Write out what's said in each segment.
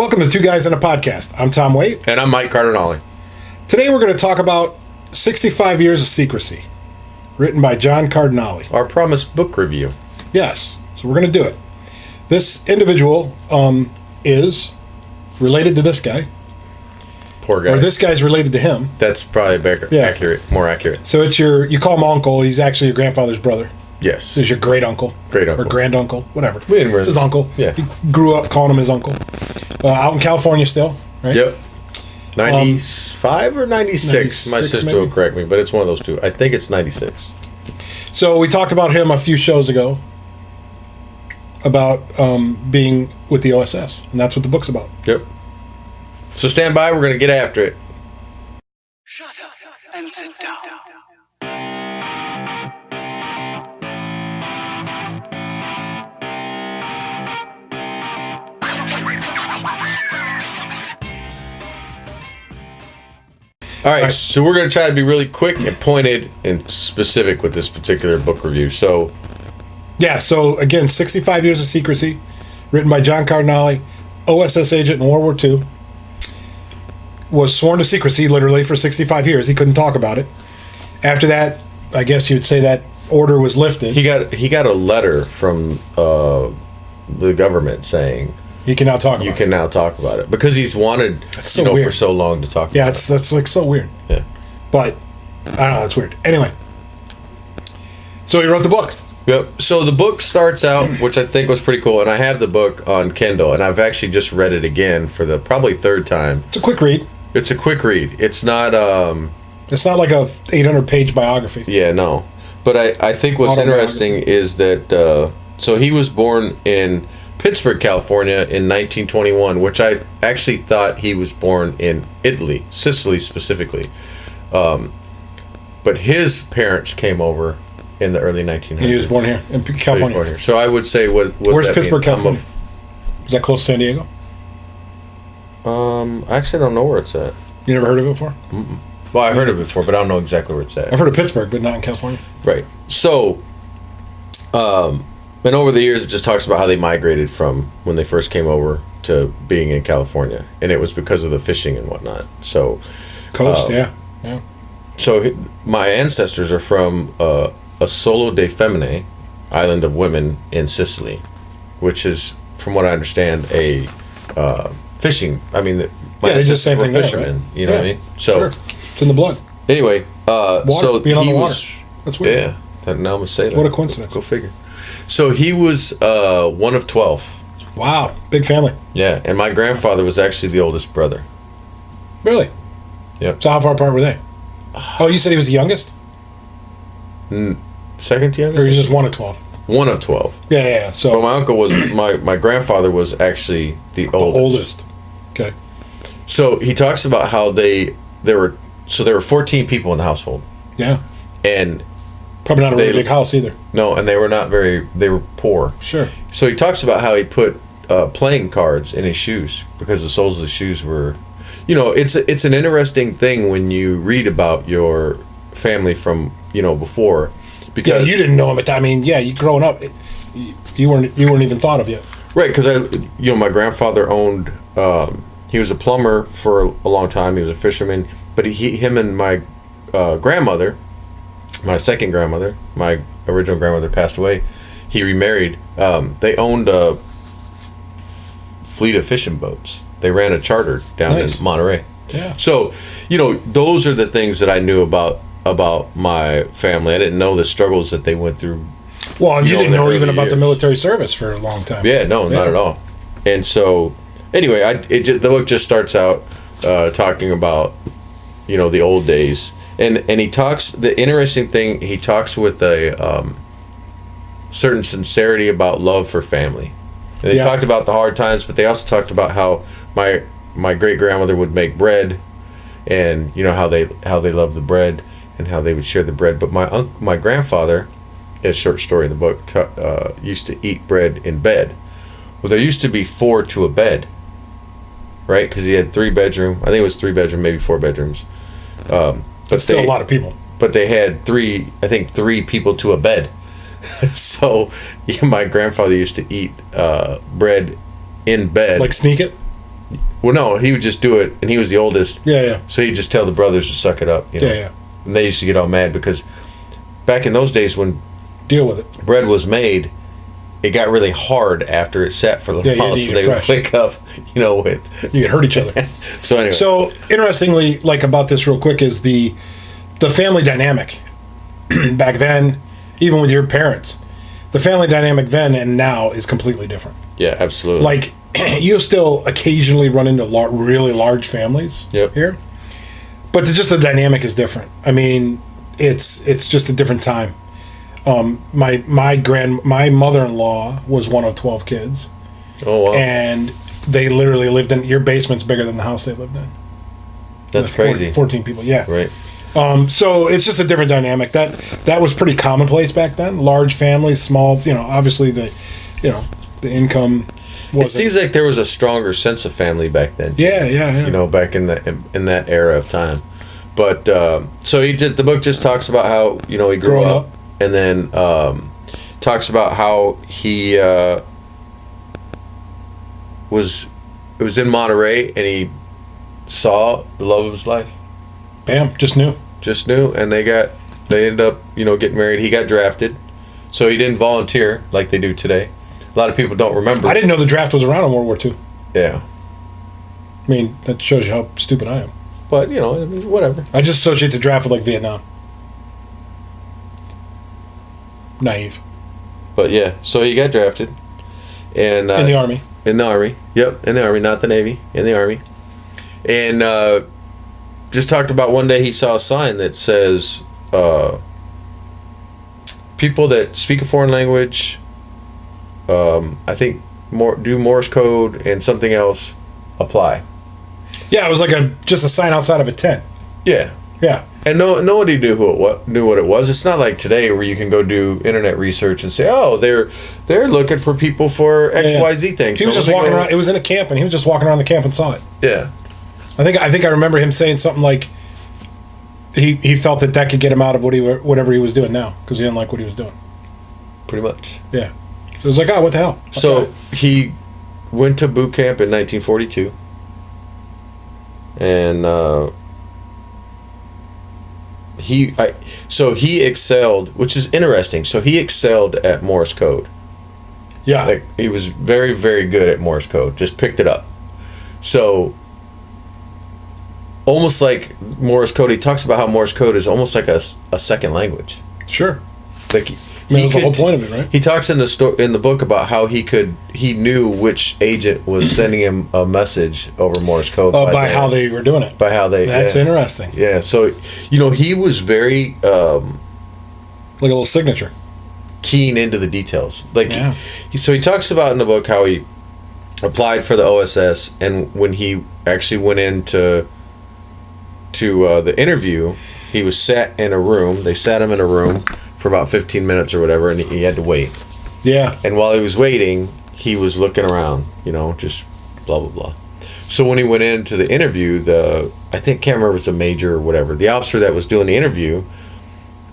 Welcome to Two Guys on a Podcast. I'm Tom Waite. And I'm Mike Cardinalli. Today we're going to talk about 65 Years of Secrecy, written by John Cardinalli. Our promised book review. Yes, so we're going to do it. This individual is related to this guy. Poor guy. Or this guy's related to him. That's probably better, more accurate. So it's you call him uncle, he's actually your grandfather's brother. Yes. He's your great uncle. Great uncle. Or grand uncle, whatever. We didn't really. It's his uncle. Yeah. He grew up calling him his uncle. Out in California still, right? Yep. 95 or 96? 96 My sister maybe? will correct me, but it's one of those two. I think it's 96. So we talked about him a few shows ago about being with the OSS, and that's what the book's about. Yep. So stand by, we're going to get after it. Shut up and sit down. All right, so we're going to try to be really quick and pointed and specific with this particular book review. So, yeah, so again, 65 Years of Secrecy, written by John Cardinalli, OSS agent in World War II, was sworn to secrecy literally for 65 years. He couldn't talk about it. After that, I guess you'd say that order was lifted. he got a letter from the government saying, He can now talk about you it. can now talk about it, because he's wanted so weird. for so long to talk Yeah, about it. that's like so weird. Yeah. But I don't know, that's weird. Anyway, so he wrote the book. Yep. So the book starts out, which I think was pretty cool, and I have the book on Kindle, and I've actually just read it again for the probably third time. It's a quick read. It's a quick read. It's not It's not like a 800-page biography. yeah, no. But I think what's interesting is that so he was born in Pittsburgh, California in 1921, which I actually thought he was born in Italy, Sicily specifically. But his parents came over in the early 1900s. He was born here in California. So, he was born here. So I would say, where's Pittsburgh, California? Is that close to San Diego? I actually don't know where it's at. You never heard of it before? Mm-mm. Well, I heard it before, but I don't know exactly where it's at. I've heard of Pittsburgh, but not in California. Right. So, and over the years, it just talks about how they migrated from when they first came over to being in California, and it was because of the fishing and whatnot. So, Coast, yeah. So my ancestors are from Solo dei Femmine, island of women in Sicily, which is, from what I understand, a fishing. I mean, my they do the ancestors same were thing there, fishermen. right? You know what I mean? So, Sure. It's in the blood. anyway, so being on he the water. was. That's weird. Yeah, that now I'm a sailor. What a coincidence. Go figure. So he was one of 12. Wow, big family. Yeah, and my grandfather was actually the oldest brother. Really? Yep. So how far apart were they? Oh, you said he was the youngest? Second Or youngest? he was just one of 12? One of 12. Yeah. So But my uncle was, my grandfather was actually the oldest. Okay. So he talks about how there were 14 people in the household. Yeah. And Probably not a really big house either. no, and they were poor. Sure. So he talks about how he put playing cards in his shoes because the soles of the shoes were, it's an interesting thing when you read about your family from, before. Because you didn't know him at that. I mean, you growing up, you weren't even thought of yet. Right, because my grandfather owned. He was a plumber for a long time. He was a fisherman, but him and my grandmother, my second grandmother, my original grandmother passed away. He remarried. They owned a fleet of fishing boats. They ran a charter down in Monterey. Yeah. So, those are the things that I knew about my family. I didn't know the struggles that they went through. Well, and you didn't know even about the years. military service for a long time. Yeah, no, not at all. And so, anyway, the book just starts out talking about, the old days, and he talks. The interesting thing, he talks with a certain sincerity about love for family. And they talked about the hard times, but they also talked about how my great grandmother would make bread, and how they loved the bread and how they would share the bread. But my grandfather, a short story in the book, used to eat bread in bed. Well, there used to be 4 to a bed, right? Because he had 3-bedroom. I think it was 3-bedroom, maybe 4 bedrooms. That's still a lot of people. But they had 3 people to a bed. So my grandfather used to eat bread in bed. Like sneak it? Well, no, he would just do it, and he was the oldest. Yeah. So he'd just tell the brothers to suck it up. You know? Yeah. And they used to get all mad because back in those days when Deal with it. bread was made, it got really hard after it sat for a little while, so they would wake up, with... You could hurt each other. So anyway. So, interestingly, about this real quick is the family dynamic. Back then, even with your parents, the family dynamic then and now is completely different. Yeah, absolutely. You still occasionally run into really large families here, but the dynamic is different. I mean, it's just a different time. My mother-in-law was one of 12 kids. Oh wow! And they literally lived in, your basement's bigger than the house they lived in. That's crazy. 14 people, yeah. Right. So it's just a different dynamic. That was pretty commonplace back then. Large families, small. Obviously the income. It seems like there was a stronger sense of family back then. Yeah. Back in that era of time. But so the book just talks about how he grew up, and then talks about how he was in Monterey and he saw the love of his life. Bam, just knew, and they ended up getting married. He got drafted, so he didn't volunteer like they do today. A lot of people don't remember. I didn't know the draft was around in World War II. Yeah. I mean, that shows you how stupid I am. But, whatever. I just associate the draft with Vietnam. Naive. But yeah, so he got drafted. And in the Army. In the Army. Yep, in the Army, not the Navy. In the Army. And just talked about one day he saw a sign that says, people that speak a foreign language, I think do Morse code and something else apply. Yeah, it was just a sign outside of a tent. Yeah. And nobody knew what it was. It's not like today where you can go do internet research and say, oh, they're looking for people for XYZ things. He was just walking around. It was in a camp, and he was just walking around the camp and saw it. Yeah. I think I remember him saying something like he felt that could get him out of whatever he was doing now because he didn't like what he was doing. Pretty much. Yeah. So it was like, oh, what the hell? Okay. So he went to boot camp in 1942, and he excelled, which is interesting. So he excelled at Morse code. Yeah. He was very, very good at Morse code. Just picked it up. So almost like Morse code, he talks about how Morse code is almost like a second language. Sure. That was the whole point of it, right? He talks in the book about how he knew which agent was sending him a message over Morse code. By how they were doing it. That's interesting. Yeah, so he was very like a little signature, keen into the details. So he talks about in the book how he applied for the OSS, and when he actually went into the interview, he was sat in a room. They sat him in a room for about 15 minutes or whatever, and he had to wait. Yeah. And while he was waiting, he was looking around, just blah, blah, blah. So when he went into the interview, can't remember if it's a major or whatever, the officer that was doing the interview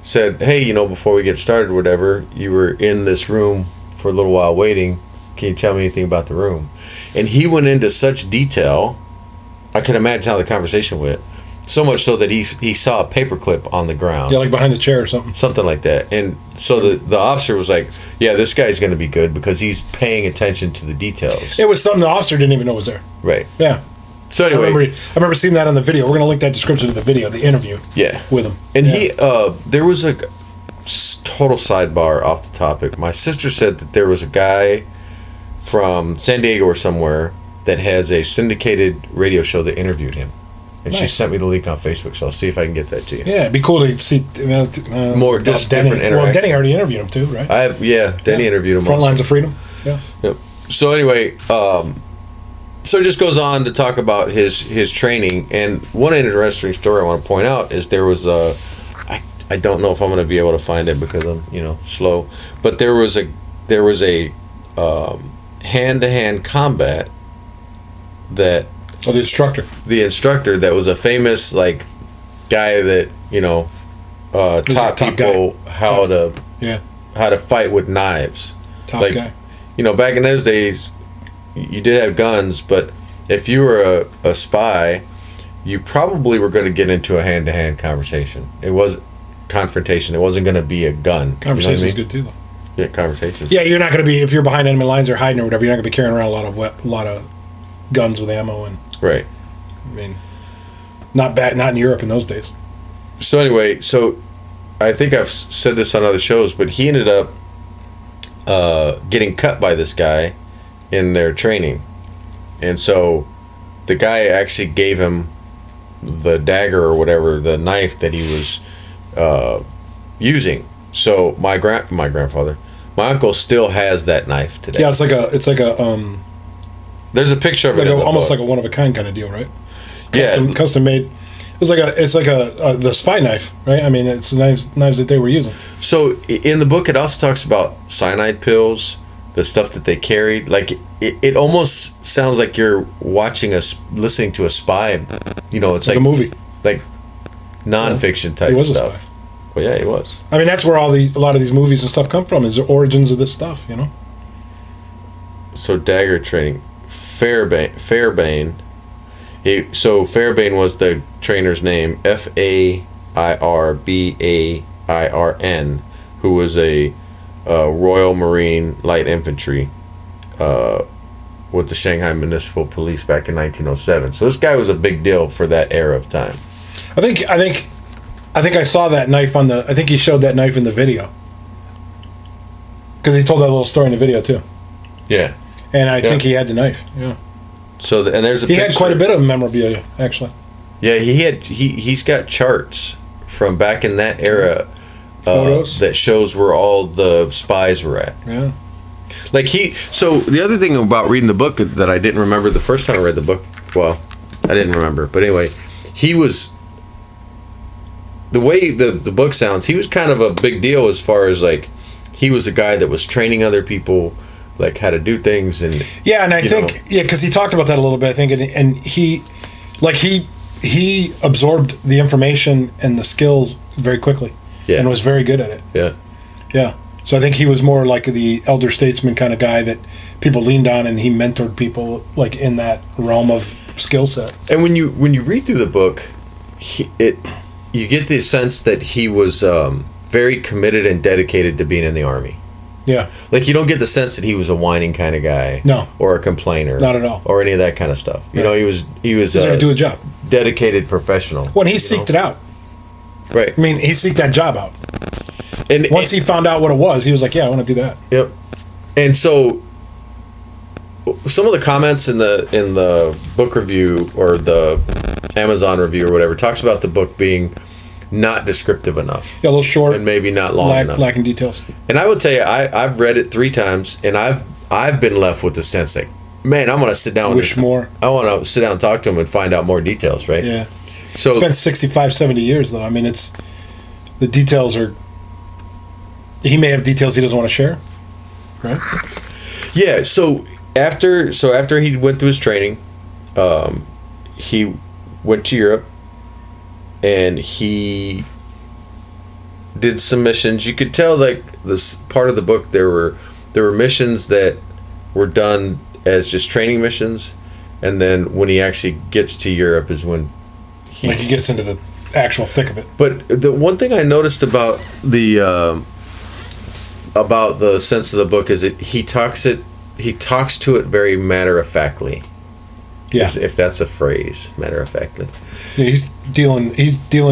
said, hey, before we get started or whatever, you were in this room for a little while waiting. Can you tell me anything about the room? And he went into such detail, I can imagine how the conversation went. So much so that he saw a paperclip on the ground. Yeah, like behind the chair or something. Something like that. And so the officer was like, yeah, this guy's going to be good because he's paying attention to the details. It was something the officer didn't even know was there. Right. Yeah. So anyway. I remember seeing that on the video. We're going to link that description to the video, the interview. Yeah. With him. And there was a total sidebar off the topic. My sister said that there was a guy from San Diego or somewhere that has a syndicated radio show that interviewed him. And nice. She sent me the link on Facebook, so I'll see if I can get that to you. Yeah, it'd be cool to see more just Denny. different interaction. Well, Denny already interviewed him too, right? Denny interviewed him. Front Lines of Freedom. Yeah. Yep. So anyway, so it just goes on to talk about his training, and one interesting story I want to point out is there was I don't know if I'm going to be able to find it because I'm slow, but there was a hand-to-hand combat that. Oh, the instructor. The instructor that was a famous guy that taught people how to fight with knives. Top guy. Back in those days, you did have guns, but if you were a spy, you probably were going to get into a hand-to-hand conversation. It was confrontation. It wasn't going to be a gun. Conversation is good too, though. Yeah, conversations. Yeah, you're not going to be, if you're behind enemy lines or hiding or whatever, you're not going to be carrying around a lot of guns with ammo. And Right. I mean, not in Europe in those days. So anyway, I think I've said this on other shows, but he ended up getting cut by this guy in their training. And so the guy actually gave him the dagger or whatever, the knife that he was using. So my grandfather, my uncle still has that knife today. Yeah, it's like a There's a picture of like it in the almost book. like a one of a kind kind of deal, right? Yeah. Custom made. It's like the spy knife, right? I mean, it's knives that they were using. So in the book, it also talks about cyanide pills, the stuff that they carried. Like it almost sounds like you're listening to a spy. You know, it's like a movie, like nonfiction type he was stuff. A spy. Well, yeah, he was. I mean, that's where a lot of these movies and stuff come from. Is the origins of this stuff, you know? So dagger training, Fairbane. So Fairbane was the trainer's name, Fairbairn, who was a Royal Marine Light Infantry with the Shanghai Municipal Police back in 1907. So this guy was a big deal for that era of time. I think I saw that knife I think he showed that knife in the video. Because he told that little story in the video too. Yeah. And I think he had the knife. Yeah. So and there's a he picture. had quite a bit of memorabilia actually. Yeah, he's got charts from back in that era. Photos that shows where all the spies were at. Yeah. Like so the other thing about reading the book that I didn't remember the first time I read the book, well, I didn't remember, but anyway, he was, the way the book sounds, he was kind of a big deal as far as like, he was a guy that was training other people, like how to do things. And yeah, and I think, because he talked about that a little bit, I think, and he absorbed the information and the skills very quickly. Yeah. And was very good at it. Yeah. Yeah. So I think he was more like the elder statesman kind of guy that people leaned on, and he mentored people like in that realm of skill set. And when you read through the book, you get the sense that he was very committed and dedicated to being in the Army. Yeah. Like you don't get the sense that he was a whining kind of guy. No. Or a complainer. Not at all. Or any of that kind of stuff. You know, he was there to do a job. Dedicated professional. When he seeked it out. Right. I mean, he seeked that job out. And once he found out what it was, he was like, yeah, I want to do that. Yep. And so some of the comments in the book review or the Amazon review or whatever talks about the book being not descriptive enough. Yeah, a little short. And maybe not long enough. Lacking details. And I would tell you, I've read it 3 times, and I've been left with the sense like, man, I'm going to sit down with this. More. I want to sit down and talk to him and find out more details, right? Yeah. So it's been 65, 70 years, though. I mean, the details are... He may have details he doesn't want to share, right? Yeah, so after he went through his training, he went to Europe, and he did some missions. You could tell, like, this part of the book, there were missions that were done as just training missions, and then when he actually gets to Europe is when he gets into the actual thick of it. But the one thing I noticed about the sense of the book is that he talks to it very matter-of-factly. Yeah. If that's a phrase, matter-of-factly. Yeah, he's dealing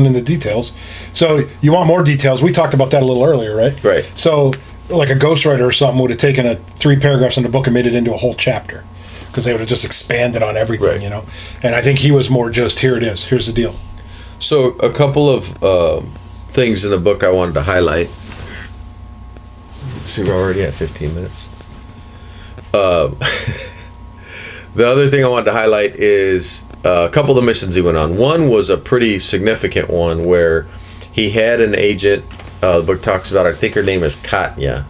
in the details. So you want more details? We talked about that a little earlier, right? Right. So like a ghostwriter or something would have taken 3 paragraphs in the book and made it into a whole chapter, because they would have just expanded on everything, right. You know. And I think he was more just, here it is, here's the deal. So a couple of things in the book I wanted to highlight. See, we're already at 15 minutes. The other thing I wanted to highlight is a couple of the missions he went on. One was a pretty significant one where he had an agent. The book talks about, I think her name is Katya,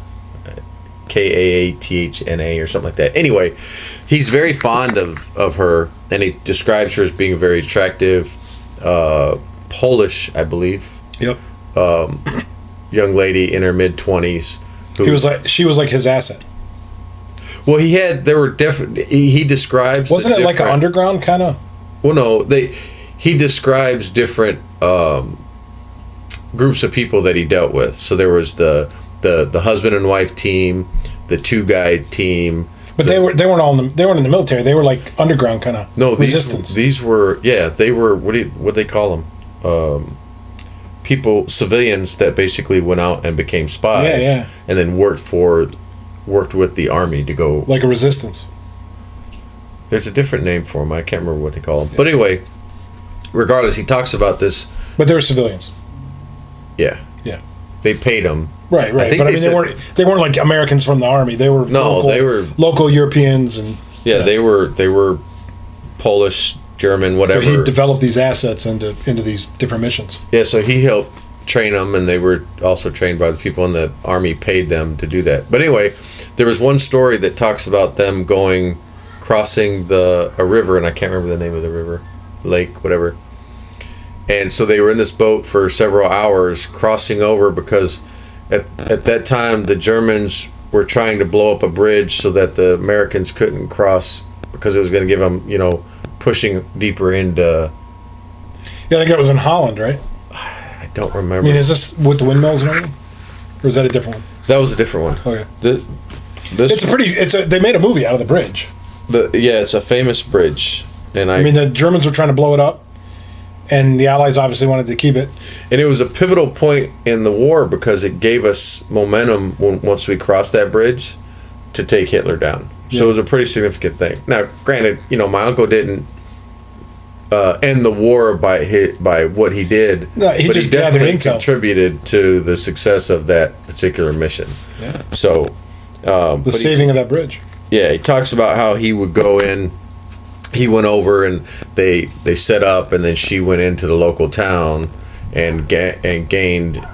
Kaathna or something like that. Anyway, he's very fond of her, and he describes her as being very attractive, Polish, I believe. Yep. Young lady in her mid-20s. She was like his asset. Well, there were different. He describes. Wasn't it like an underground kind of? Well, no. He describes different groups of people that he dealt with. So there was the husband and wife team, the 2-guy team. But they weren't in the military. They were like underground kind of resistance. These were they were what they call them? Civilians that basically went out and became spies. And then worked with the army to go like a resistance. There's a different name for them. I can't remember what they call them. Yeah. But anyway, regardless, he talks about this. But they were civilians. Yeah. Yeah. They paid them. Right. But I mean, they weren't like Americans from the army. They were local Europeans and. Yeah, they were Polish, German, whatever. So he developed these assets into these different missions. Yeah, so he helped train them, and they were also trained by the people in the army, paid them to do that. But anyway, there was one story that talks about them crossing a river, and I can't remember the name of the river, lake, whatever. And so they were in this boat for several hours crossing over because at that time the Germans were trying to blow up a bridge so that the Americans couldn't cross because it was going to give them, pushing deeper into... Yeah, I think that was in Holland, right? I don't remember. I mean, is this with the windmills and everything? Or is that a different one? That was a different one. Okay. They made a movie out of the bridge. It's a famous bridge. And I mean, the Germans were trying to blow it up, and the Allies obviously wanted to keep it. And it was a pivotal point in the war because it gave us momentum once we crossed that bridge to take Hitler down. Yeah. So it was a pretty significant thing. Now, granted, my uncle didn't end the war by what he did, but he definitely contributed to the success of that particular mission. Yeah. So the saving of that bridge. Yeah, he talks about how he would go in. He went over and they set up, and then she went into the local town and gained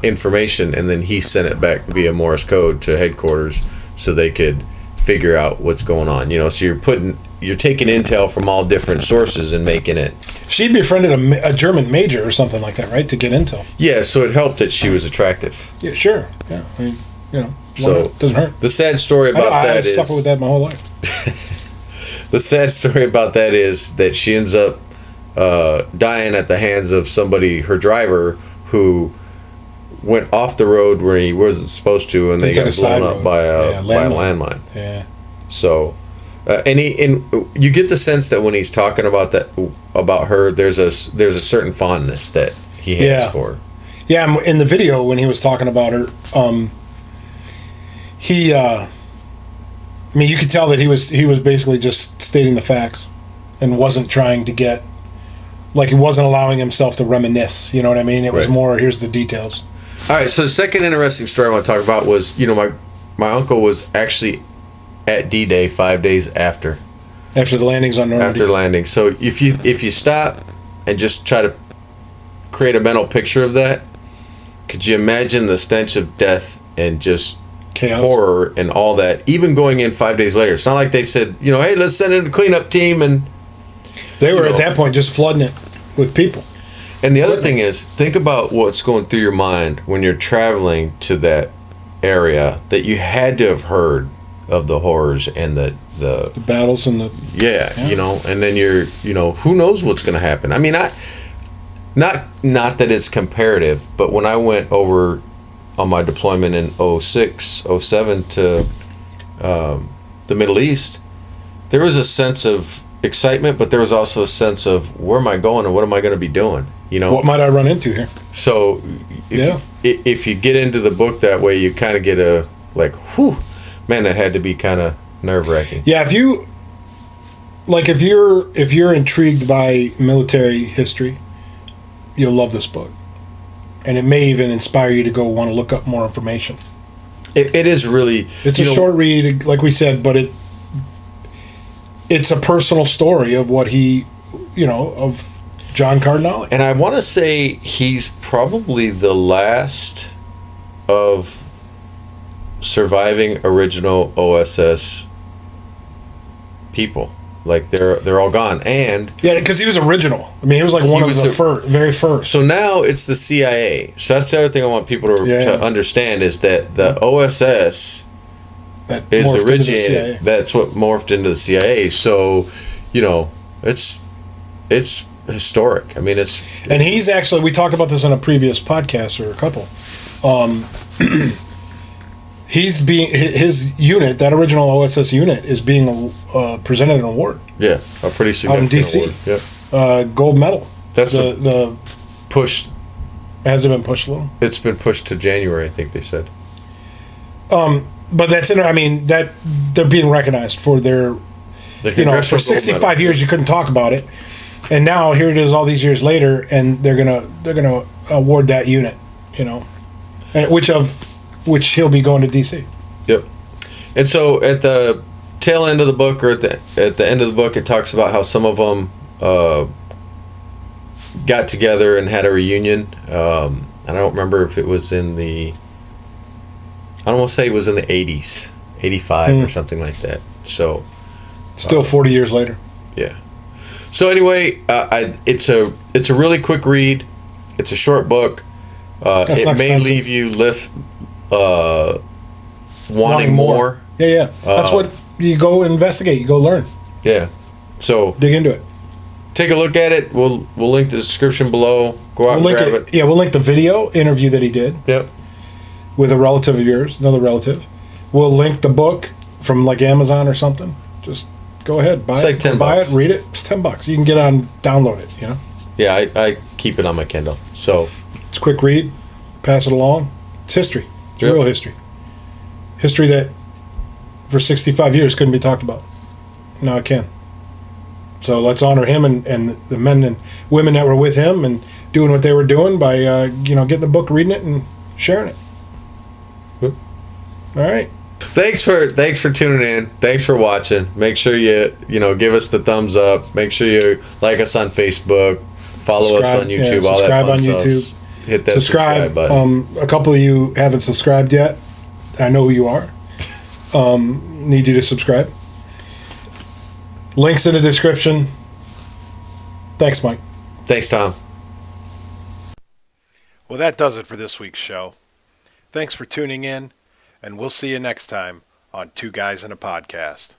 information, and then he sent it back via Morse code to headquarters so they could figure out what's going on. So you're taking intel from all different sources and making it. She befriended a German major or something like that, right, to get intel. Yeah, so it helped that she was attractive. Yeah, sure. Yeah, I mean, so it doesn't hurt. The sad story about that is... I've suffered with that my whole life. The sad story about that is that she ends up dying at the hands of somebody, her driver, who went off the road where he wasn't supposed to, and they got blown up by a landmine. Yeah. So, and you get the sense that when he's talking about her, there's a certain fondness that he has for her. Yeah, in the video when he was talking about her, you could tell that he was basically just stating the facts, and wasn't trying to get, like, he wasn't allowing himself to reminisce. You know what I mean? It was more, here's the details. All right. So the second interesting story I want to talk about was, my uncle was actually at D-Day 5 days after the landings on Normandy. After landing. So if you stop and just try to create a mental picture of that, could you imagine the stench of death and just chaos, horror, and all that? Even going in 5 days later, it's not like they said, hey, let's send in a cleanup team, and they were at that point just flooding it with people. And the other thing is, think about what's going through your mind when you're traveling to that area that you had to have heard of the horrors and the battles and and then you're who knows what's going to happen. I mean, not that it's comparative, but when I went over on my deployment in 06, 07 to the Middle East, there was a sense of excitement, but there was also a sense of, where am I going and what am I going to be doing? What might I run into here? So if you get into the book that way, you kind of get a whew, man, that had to be kind of nerve-wracking. Yeah, if you're intrigued by military history, you'll love this book. And it may even inspire you to go want to look up more information. It is really... It's a short read, like we said, but it's a personal story of what he, of John Cardinalli. And I want to say he's probably the last of surviving original OSS people. Like, they're all gone. And yeah, because he was original. I mean, he was like one of the very first. So now it's the CIA. So that's the other thing I want people to understand, is that the OSS that is morphed into the originated. CIA. That's what morphed into the CIA. So, it's historic. I mean, it's And he's actually, we talked about this on a previous podcast or a couple. His unit, that original OSS unit, is being presented an award. a pretty Out in significant DC. award. Yep. Gold medal. That's the pushed. has it been pushed a little? It's been pushed to January, I think they said. But that's that they're being recognized for their, The for Congressional Gold 65 Medal. years you couldn't talk about it, and now here it is all these years later, and they're gonna award that unit, and which he'll be going to DC. Yep. And so at the tail end of the book, or at the end of the book, it talks about how some of them got together and had a reunion. I don't remember if it was in the. I don't want to say it was in the 80s, 85 or something like that. So. Still 40 years later. Yeah. So anyway, it's a really quick read. It's a short book. It may expensive. leave you wanting more. Yeah. That's what you go investigate. You go learn. Yeah. So Dig into it. take a look at it. We'll link the description below. Go out and grab it. Yeah, we'll link the video interview that he did Yep. with a relative of yours, another relative. We'll link the book from like Amazon or something. Just go ahead, buy It's it. like $10. Buy it, read it. It's $10. You can get on, download it. Yeah, I keep it on my Kindle. So It's a quick read. Pass it along. It's history. It's Yep. real history. History that for 65 years couldn't be talked about. Now it can. So let's honor him and the men and women that were with him and doing what they were doing by getting the book, reading it, and sharing it. Yep. All right. thanks for tuning in. Thanks for watching. Make sure you give us the thumbs up. Make sure you like us on Facebook. Follow us on YouTube. All that subscribe fun on stuff. YouTube. Hit that subscribe button. A couple of you haven't subscribed yet. I know who you are. Need you to subscribe. Links in the description. Thanks, Mike. Thanks, Tom. Well, that does it for this week's show. Thanks for tuning in, and we'll see you next time on Two Guys in a Podcast.